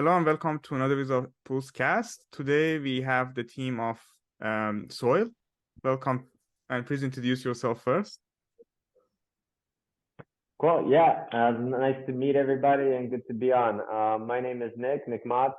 Hello and welcome to another episode of Poolzcast. Today we have the team of Soil. Welcome, and please introduce yourself first. Cool. Yeah. Nice to meet everybody and good to be on. My name is Nick Motz.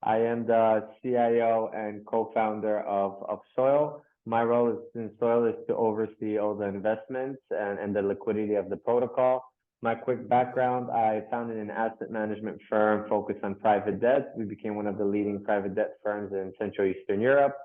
I am the CIO and co-founder of Soil. My role in Soil is to oversee all the investments and the liquidity of the protocol. My quick background, I founded an asset management firm focused on private debt. We became one of the leading private debt firms in Central Eastern Europe.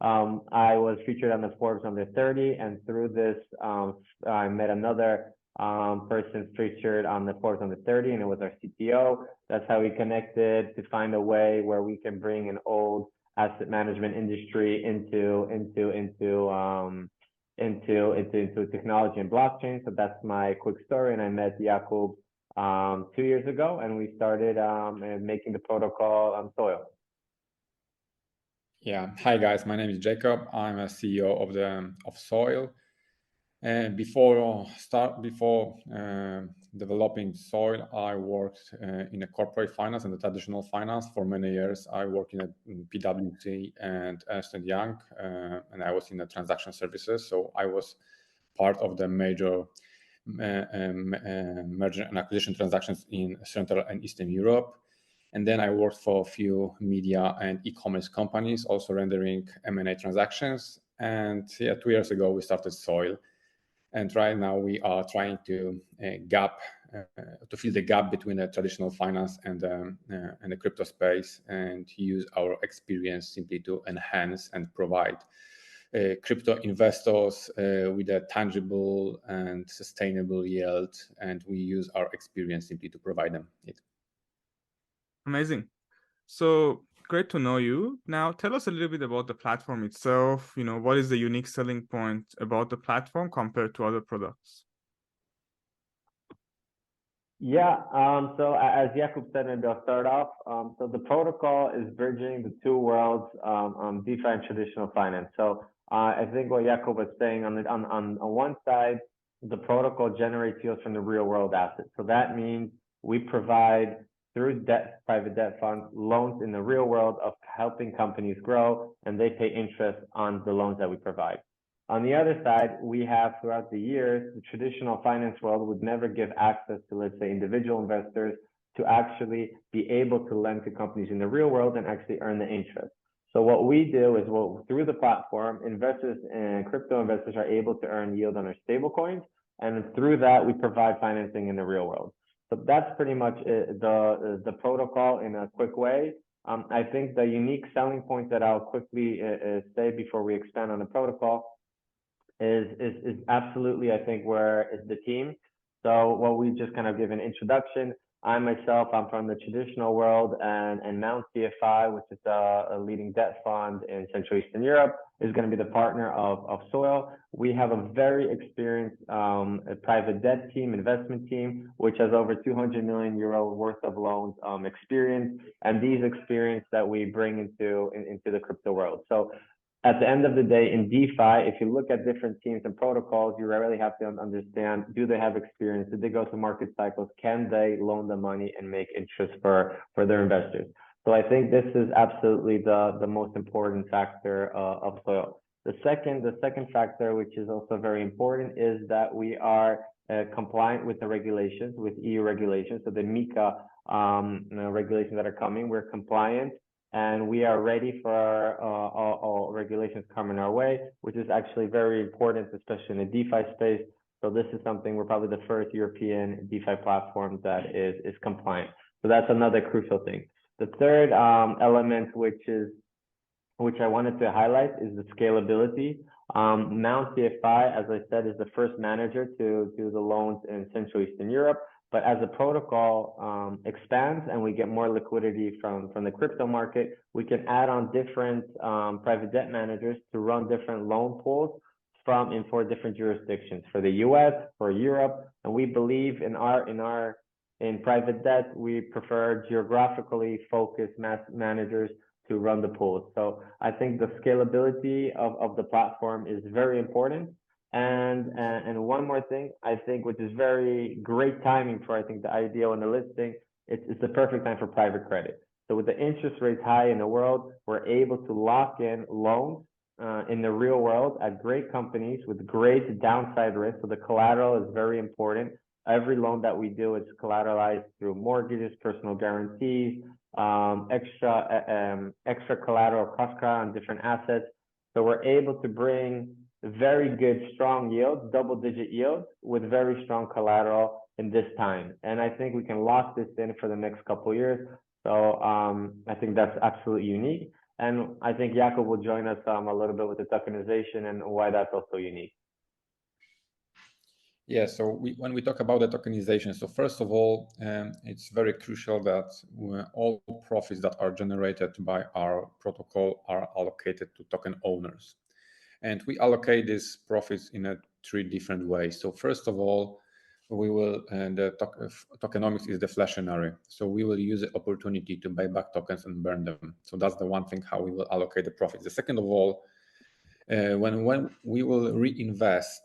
I was featured on the Forbes Under 30, and through this, I met another person featured on the Forbes Under 30, and it was our CTO. That's how we connected to find a way where we can bring an old asset management industry into technology and blockchain. So that's my quick story. And I met Jakub 2 years ago, and we started making the protocol on Soil. Yeah. Hi guys, my name is Jakub. I'm a CEO of Soil. And before developing Soil, I worked in a corporate finance and the traditional finance for many years. I worked in PwC and Ernst & Young, and I was in the transaction services. So I was part of the major merger and acquisition transactions in Central and Eastern Europe. And then I worked for a few media and e-commerce companies, also rendering M&A transactions. And 2 years ago, we started Soil. And right now we are trying to fill the gap between the traditional finance and the crypto space, and use our experience simply to enhance and provide crypto investors with a tangible and sustainable yield. And we use our experience simply to provide them it. Amazing. So great to know you. Now tell us a little bit about the platform itself. What is the unique selling point about the platform compared to other products? Yeah, so as Jakub said, and I'll start off. So the protocol is bridging the two worlds, DeFi and traditional finance. So I think what Jakub was saying on one side, the protocol generates yields from the real world assets. So that means we provide through private debt funds, loans in the real world of helping companies grow, and they pay interest on the loans that we provide. On the other side, we have throughout the years, the traditional finance world would never give access to, let's say, individual investors to actually be able to lend to companies in the real world and actually earn the interest. So what we do is, through the platform, investors and crypto investors are able to earn yield on our stablecoins, and through that, we provide financing in the real world. So that's pretty much the protocol in a quick way. I think the unique selling point that I'll quickly say before we expand on the protocol is absolutely, I think, where is the team. So what we just kind of give an introduction. I'm from the traditional world, and Mount DeFi, which is a leading debt fund in Central Eastern Europe, is going to be the partner of Soil. We have a very experienced private debt team, investment team, which has over 200 million euro worth of loans experience, and these experience that we bring into the crypto world. So at the end of the day, in DeFi, if you look at different teams and protocols, you really have to understand, do they have experience? Did they go through market cycles? Can they loan the money and make interest for their investors? So I think this is absolutely the most important factor of Soil. The second factor, which is also very important, is that we are compliant with the regulations, with EU regulations. So the MiCA regulations that are coming, we're compliant. And we are ready for all regulations coming our way, which is actually very important, especially in the DeFi space. So this is something, we're probably the first European DeFi platform that is compliant. So that's another crucial thing. The third element, which I wanted to highlight, is the scalability. Mount DeFi, as I said, is the first manager to do the loans in Central Eastern Europe. But as the protocol expands and we get more liquidity from the crypto market, we can add on different private debt managers to run different loan pools for different jurisdictions, for the US, for Europe. And we believe in private debt, we prefer geographically focused managers to run the pools. So I think the scalability of the platform is very important. And one more thing, I think, which is very great timing for, I think, the IDO and the listing, it's the perfect time for private credit. So with the interest rates high in the world, we're able to lock in loans in the real world at great companies with great downside risk. So the collateral is very important. Every loan that we do is collateralized through mortgages, personal guarantees, extra collateral, cross on different assets. So we're able to bring very good, strong yields, double-digit yields with very strong collateral in this time. And I think we can lock this in for the next couple of years. So I think that's absolutely unique. And I think Jakub will join us a little bit with the tokenization and why that's also unique. Yeah, so when we talk about the tokenization, so first of all, it's very crucial that all profits that are generated by our protocol are allocated to token owners. And we allocate these profits in three different ways. So first of all, we will, tokenomics is deflationary. So we will use the opportunity to buy back tokens and burn them. So that's the one thing how we will allocate the profits. The second of all, when we will reinvest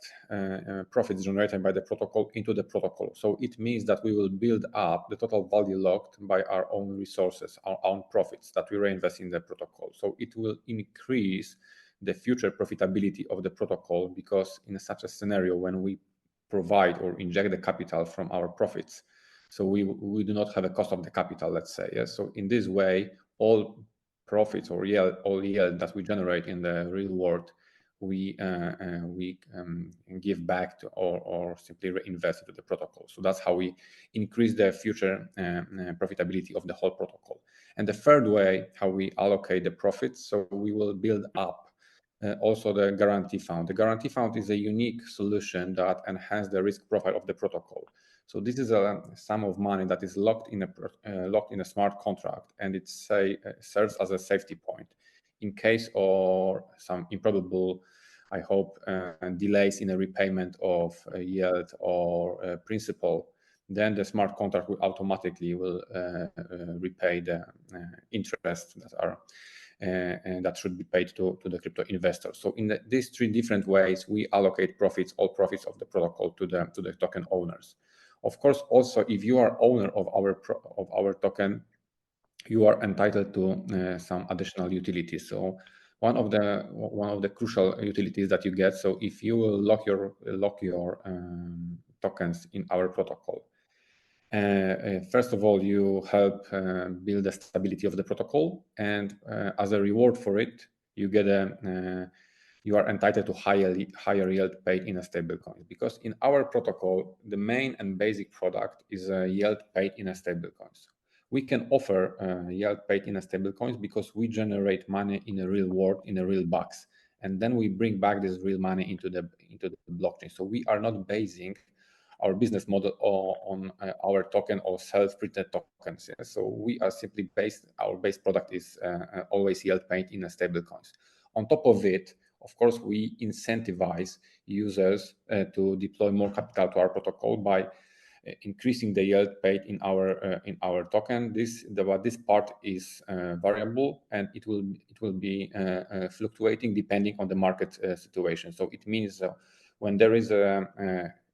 profits generated by the protocol into the protocol. So it means that we will build up the total value locked by our own resources, our own profits that we reinvest in the protocol. So it will increase the future profitability of the protocol, because in such a scenario, when we provide or inject the capital from our profits, so we do not have a cost of the capital, let's say. Yes. So in this way, all profits or all yield that we generate in the real world, we give back to or simply reinvest into the protocol. So that's how we increase the future profitability of the whole protocol. And the third way, how we allocate the profits, so we will build up also the guarantee fund. The guarantee fund is a unique solution that enhances the risk profile of the protocol. So this is a sum of money that is locked in a smart contract, and it serves as a safety point in case of some improbable, I hope, delays in a repayment of a yield or principal. Then the smart contract will automatically repay the interest that are and that should be paid to the crypto investors. So in these three different ways, we allocate all profits of the protocol to the token owners. Of course, also if you are owner of our token, you are entitled to some additional utilities. So one of the crucial utilities that you get. So if you will lock your tokens in our protocol, first of all, you help build the stability of the protocol, and as a reward for it, you are entitled to higher yield paid in a stablecoin. Because in our protocol, the main and basic product is a yield paid in a stablecoins. We can offer yield paid in a stablecoins because we generate money in a real world, in a real bucks, and then we bring back this real money into the blockchain. So we are not basing our business model on our token or self-printed tokens. Yeah? So we are simply our base product is always yield paid in a stablecoins. On top of it, of course, we incentivize users to deploy more capital to our protocol by increasing the yield paid in our token. This part is variable, and it will be fluctuating depending on the market situation. So it means when there is a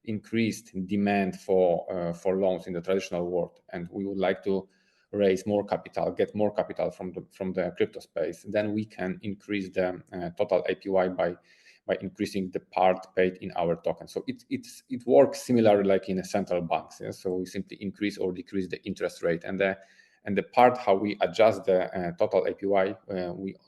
increased demand for loans in the traditional world, and we would like to raise more capital, get more capital from the crypto space, then we can increase the total APY by increasing the part paid in our token. So it works similar like in a central banks. Yeah? So we simply increase or decrease the interest rate, and the part how we adjust the total APY,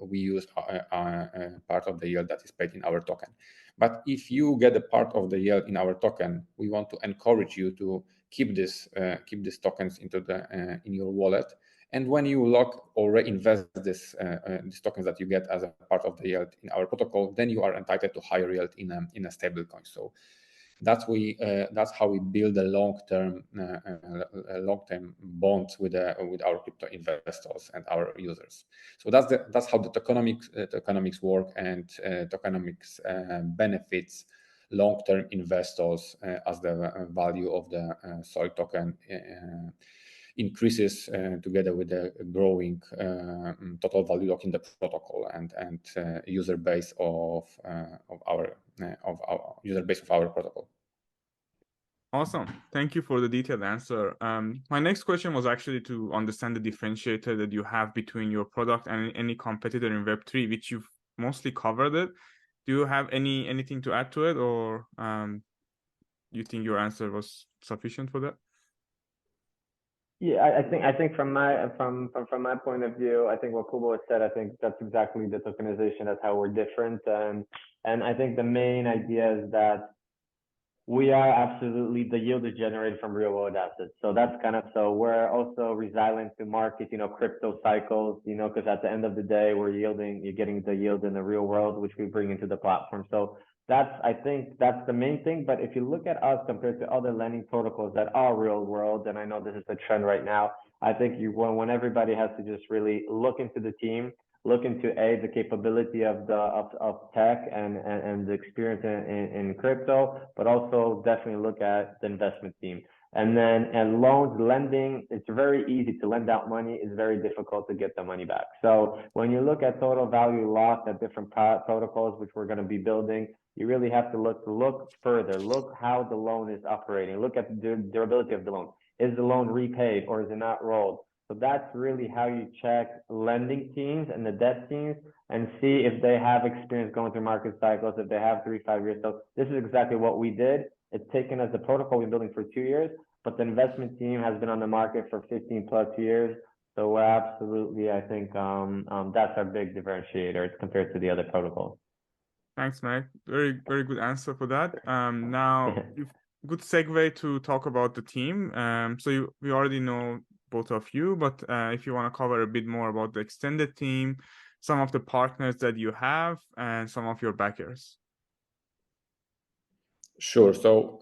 we use part of the yield that is paid in our token. But if you get a part of the yield in our token, we want to encourage you to keep these tokens in your wallet. And when you lock or reinvest these tokens that you get as a part of the yield in our protocol, then you are entitled to higher yield in a stablecoin. So that's how we build a long-term bonds with our crypto investors and our users. So that's how the tokenomics work, and tokenomics benefits long-term investors as the value of the Soil token increases together with the growing total value locked in the protocol and user base of our protocol. Awesome. Thank you for the detailed answer. My next question was actually to understand the differentiator that you have between your product and any competitor in Web3, which you've mostly covered it. Do you have anything to add to it, or you think your answer was sufficient for that? Yeah, I think from my point of view, I think what Kubo has said, I think that's exactly the tokenization. That's how we're different, and I think the main idea is that we are absolutely, the yield is generated from real world assets. So that's kind of, so we're also resilient to market, crypto cycles, because at the end of the day, you're getting the yield in the real world, which we bring into the platform. So I think that's the main thing. But if you look at us compared to other lending protocols that are real world, and I know this is the trend right now, I think when everybody has to just really look into the team, look into the capability of tech and the experience in crypto, but also definitely look at the investment team. And loans, lending, it's very easy to lend out money. It's very difficult to get the money back. So when you look at total value locked at different protocols, which we're going to be building, you really have to look further. Look how the loan is operating. Look at the durability of the loan. Is the loan repaid or is it not rolled? So that's really how you check lending teams and the debt teams and see if they have experience going through market cycles, if they have 3-5 years. So this is exactly what we did. It's taken us the protocol we're building for 2 years, but the investment team has been on the market for 15 plus years. So we're absolutely, I think that's our big differentiator compared to the other protocols. Thanks, Mike. Very, very good answer for that. Now, good segue to talk about the team. So we already know both of you, but if you want to cover a bit more about the extended team, some of the partners that you have, and some of your backers. Sure. So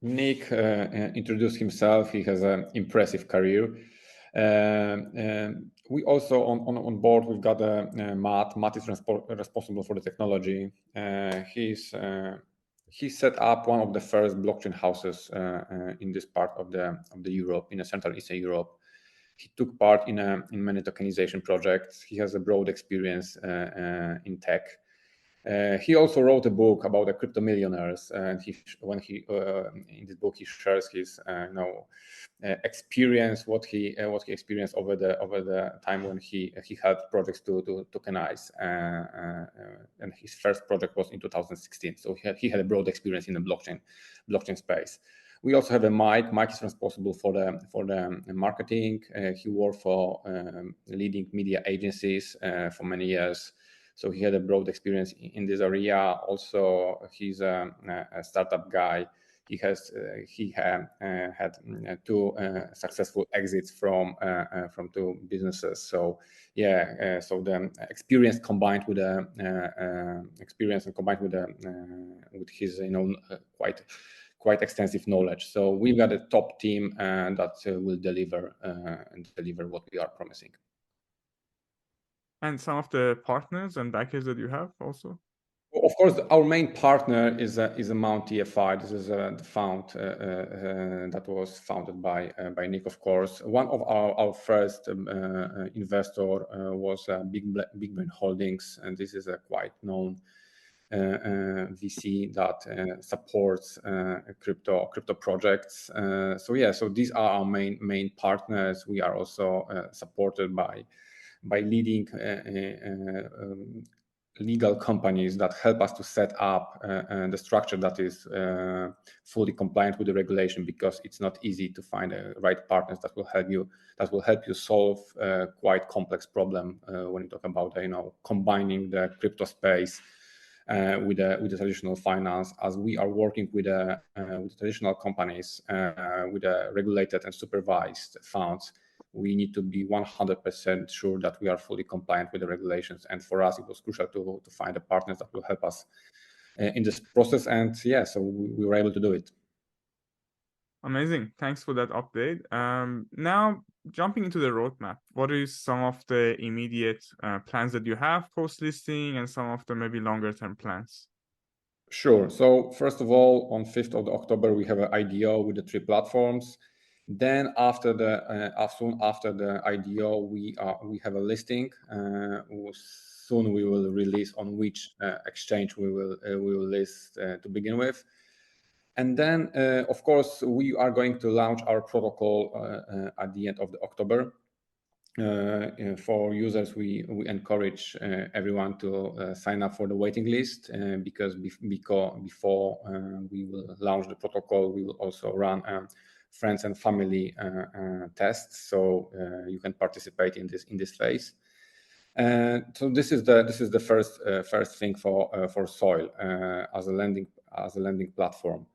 Nick introduced himself. He has an impressive career. We also on board, we've got Matt. Matt is responsible for the technology. He set up one of the first blockchain houses in this part of the Europe, in the Central Eastern Europe. He took part in many tokenization projects. He has a broad experience in tech. He also wrote a book about the crypto millionaires, and in this book he shares his experience, what he experienced over the time when he helped projects to tokenize, and his first project was in 2016. So he had a broad experience in the blockchain space. We also have a Mike. Mike is responsible for the marketing. He worked for leading media agencies for many years. So he had a broad experience in this area. Also, he's a startup guy. He had 2 successful exits from 2 businesses. So so the experience combined with his quite extensive knowledge. So we've got a top team that will deliver what we are promising. And some of the partners and backers that you have also? Of course, our main partner is a Mount TFI. This is the fund that was founded by Nick, of course. One of our first investor was Big Brain Holdings, and this is a quite known VC that supports crypto projects. So these are our main partners. We are also supported by leading legal companies that help us to set up the structure that is fully compliant with the regulation, because it's not easy to find the right partners that will help you solve quite complex problem when you talk about combining the crypto space with the traditional finance, as we are working with traditional companies with regulated and supervised funds. We need to be 100% sure that we are fully compliant with the regulations. And for us, it was crucial to find the partners that will help us in this process. And so we were able to do it. Amazing. Thanks for that update. Now, jumping into the roadmap, what is some of the immediate plans that you have post-listing and some of the maybe longer-term plans? Sure. So first of all, on 5th of October, we have an IDO with the 3 platforms. Then soon after the IDO, we have a listing. Soon we will release on which exchange we will list to begin with. And then, of course, we are going to launch our protocol at the end of October. For users, we encourage everyone to sign up for the waiting list because before we will launch the protocol, we will also run friends and family tests, so you can participate in this phase. So this is the first thing for Soil as a lending platform.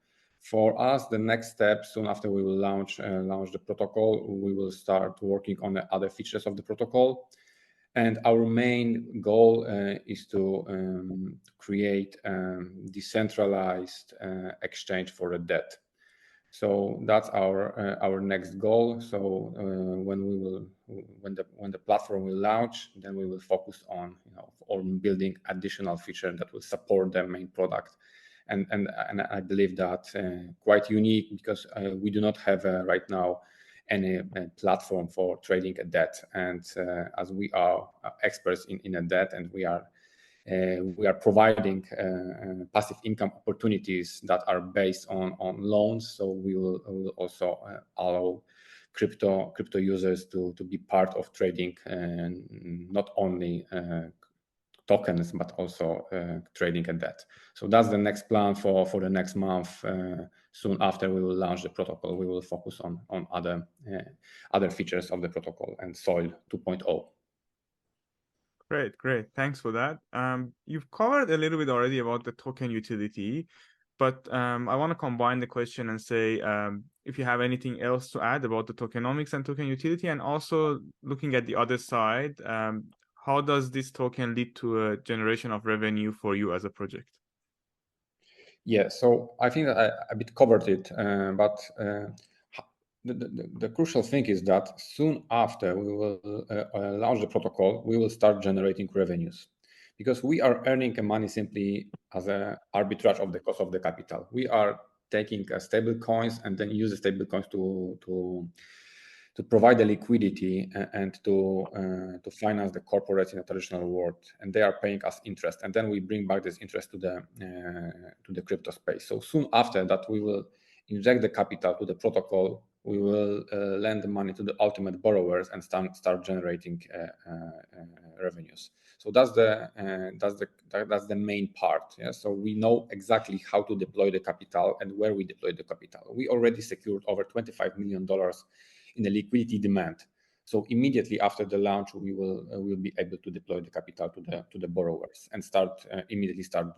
For us, the next step, soon after we will launch the protocol, we will start working on the other features of the protocol. And our main goal is to create decentralized exchange for the debt. So that's our next goal. So when the platform will launch, then we will focus on building additional features that will support the main product. And I believe that quite unique because we do not have right now any platform for trading a debt. And as we are experts in a debt, and we are providing passive income opportunities that are based on loans, so we will also allow crypto users to be part of trading, not only tokens, but also trading a debt. So that's the next plan for the next month. Soon after we will launch the protocol, we will focus on other features of the protocol and Soil 2.0. Great. Thanks for that. You've covered a little bit already about the token utility, but I want to combine the question and say if you have anything else to add about the tokenomics and token utility, and also looking at the other side, how does this token lead to a generation of revenue for you as a project? Yeah, so I think that I a bit covered it, but the crucial thing is that soon after we will launch the protocol, we will start generating revenues, because we are earning money simply as an arbitrage of the cost of the capital. We are taking stable coins and then use the stable coins to provide the liquidity and to finance the corporates in a traditional world, and they are paying us interest, and then we bring back this interest to the crypto space. So soon after that, we will inject the capital to the protocol. We will lend the money to the ultimate borrowers and start generating revenues. So that's the main part. Yeah? So we know exactly how to deploy the capital and where we deploy the capital. We already secured over $25 million in the liquidity demand. So immediately after the launch, we will be able to deploy the capital to the borrowers and immediately start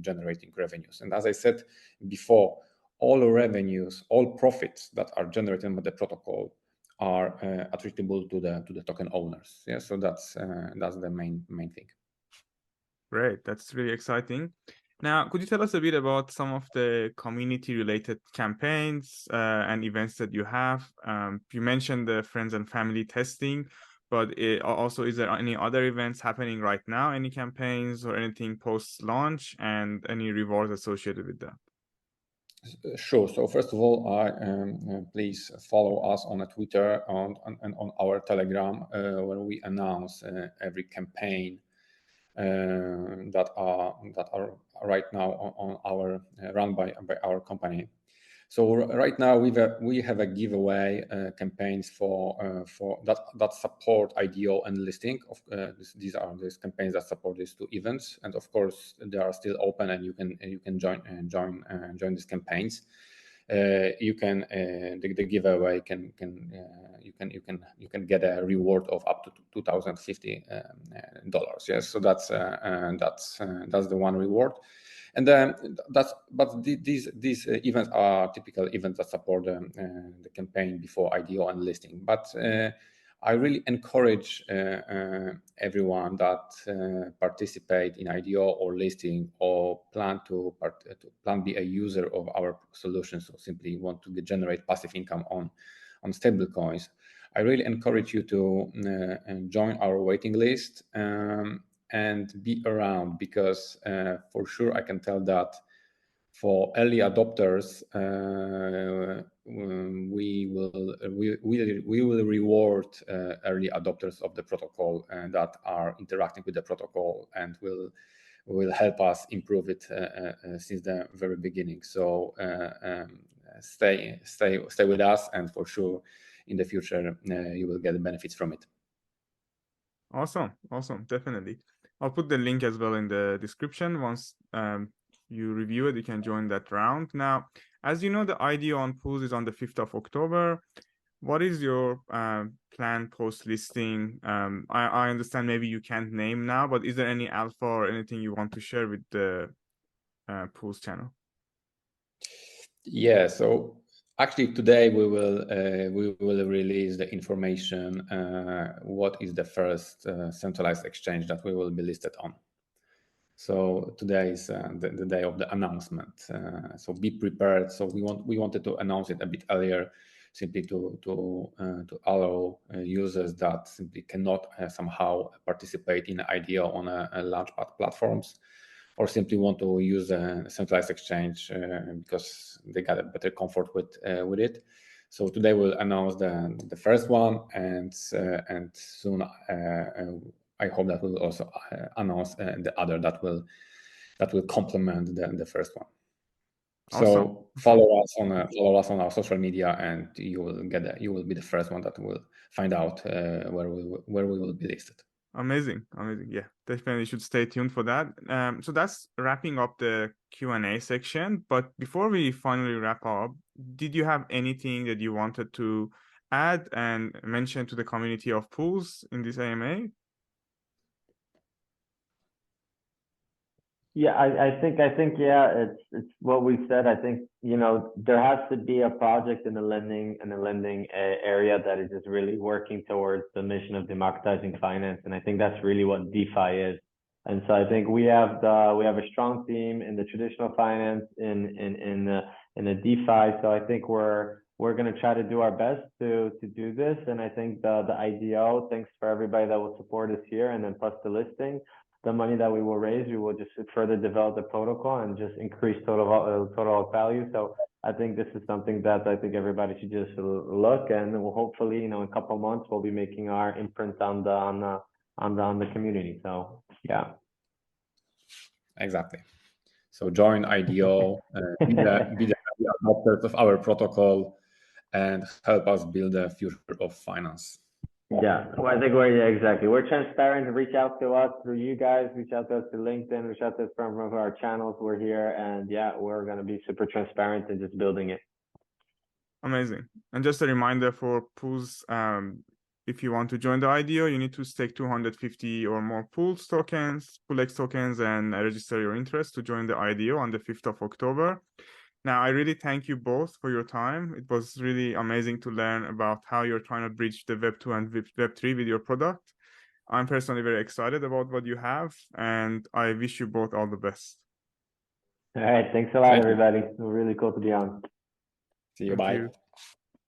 generating revenues. And as I said before, all revenues, all profits that are generated by the protocol are attributable to the token owners. Yeah, so that's the main thing. Great, that's really exciting. Now, could you tell us a bit about some of the community-related campaigns and events that you have? You mentioned the friends and family testing, but also, is there any other events happening right now? Any campaigns or anything post-launch, and any rewards associated with that? Sure. So first of all, please follow us on Twitter and on our Telegram, where we announce every campaign that are right now on our run by our company. So right now we have a giveaway campaigns for that support IDO and listing. These are these campaigns that support these two events, and of course they are still open, and you can join these campaigns. You can the giveaway you can get a reward of up to $2,050. Yes, so that's the one reward. And these events are typical events that support the campaign before IDO and listing. But I really encourage everyone that participate in IDO or listing, or plan to be a user of our solutions, or simply want to generate passive income on stablecoins. I really encourage you to join our waiting list and be around, because for sure I can tell that for early adopters, we will reward early adopters of the protocol and that are interacting with the protocol, and will will help us improve it since the very beginning. So stay with us, and for sure in the future you will get benefits from it. Awesome, definitely. I'll put the link as well in the description. Once you review it, you can join that round. Now, as you know, the IDO on Pools is on the 5th of October. What is your plan post listing? I understand maybe you can't name now, but is there any alpha or anything you want to share with the Pools channel? Yeah, so actually today we will release the information what is the first centralized exchange that we will be listed on. So today is the day of the announcement. So be prepared. So we wanted to announce it a bit earlier, simply to allow users that simply cannot somehow participate in IDO on a large platforms, or simply want to use a centralized exchange because they got a better comfort with it. So today we'll announce the first one, and soon I hope that we'll also announce the other that will complement the first one. Awesome. So follow us on our social media, and you will be the first one that will find out where we will be listed. Amazing. Yeah, definitely should stay tuned for that. So that's wrapping up the Q&A section. But before we finally wrap up, did you have anything that you wanted to add and mention to the community of Pools in this AMA? Yeah, I think yeah, it's what we said. I think, you know, there has to be a project in the lending area that is just really working towards the mission of democratizing finance, and I think that's really what DeFi is. And so I think we have a strong team in the traditional finance in the DeFi. So I think we're going to try to do our best to do this. And I think the IDO, thanks for everybody that will support us here, and then plus the listing. The money that we will raise, we will just further develop the protocol and just increase total value. So I think this is something that I think everybody should just look, and we'll hopefully, you know, in a couple of months we'll be making our imprint on the community. So yeah. Exactly. So join IDO, be the adopters of our protocol, and help us build the future of finance. Yeah, well, I think exactly. We're transparent. Reach out to us through you guys. Reach out to us through LinkedIn. Reach out to us from our channels. We're here, and yeah, we're gonna be super transparent and just building it. Amazing. And just a reminder for Pools, if you want to join the IDO, you need to stake 250 or more Pools tokens, Poolx tokens, and register your interest to join the IDO on the 5th of October. Now, I really thank you both for your time. It was really amazing to learn about how you're trying to bridge the Web 2 and Web 3 with your product. I'm personally very excited about what you have, and I wish you both all the best. All right. Thanks a lot, everybody. Really cool to be on. See you. Bye.